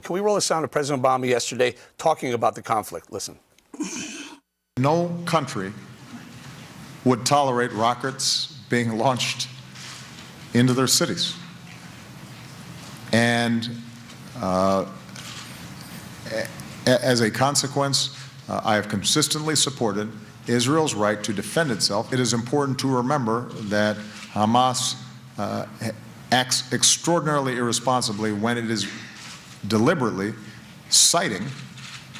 Can we roll the sound of President Obama yesterday talking about the conflict? Listen. No country would tolerate rockets being launched into their cities. And as a consequence, I have consistently supported Israel's right to defend itself. It is important to remember that Hamas acts extraordinarily irresponsibly when it is deliberately siting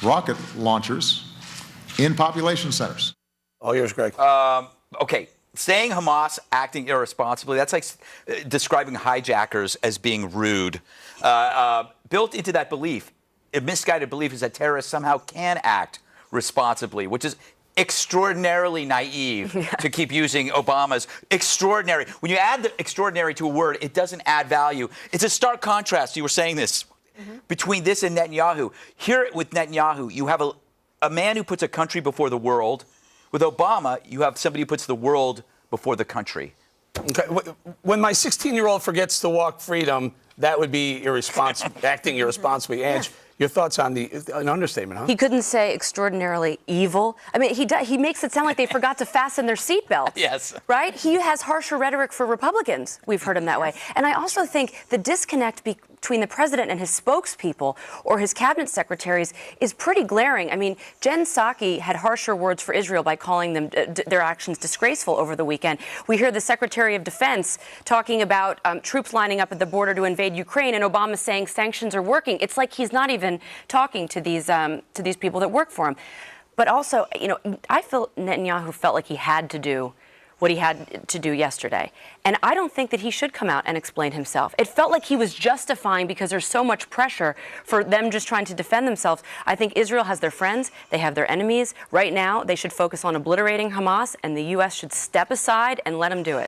rocket launchers in population centers. All yours, Greg. Okay, saying Hamas acting irresponsibly, that's like describing hijackers as being rude. Built into that belief, a misguided belief, is that terrorists somehow can act responsibly, which is extraordinarily naive to keep using Obama's extraordinary. When you add the extraordinary to a word, it doesn't add value. It's a stark contrast. You were saying this between this and Netanyahu. Here with Netanyahu, you have a man who puts a country before the world. With Obama, you have somebody who puts the world before the country. Okay. When my 16-year-old forgets to walk freedom, that would be irresponsible, acting irresponsibly. Ange, your thoughts on an understatement, huh? He couldn't say extraordinarily evil. I mean, he makes it sound like they forgot to fasten their seatbelts. Yes. Right? He has harsher rhetoric for Republicans. We've heard him that way. And I also think the disconnect between the president and his spokespeople or his cabinet secretaries is pretty glaring. I mean, Jen Psaki had harsher words for Israel by calling them their actions disgraceful over the weekend. We hear the Secretary of Defense talking about troops lining up at the border to invade Ukraine, and Obama saying sanctions are working. It's like he's not even talking to these people that work for him. But also, you know, I feel Netanyahu felt like he had to do what he had to do yesterday. And I don't think that he should come out and explain himself. It felt like he was justifying because there's so much pressure for them just trying to defend themselves. I think Israel has their friends, they have their enemies. Right now, they should focus on obliterating Hamas, and the U.S. should step aside and let them do it.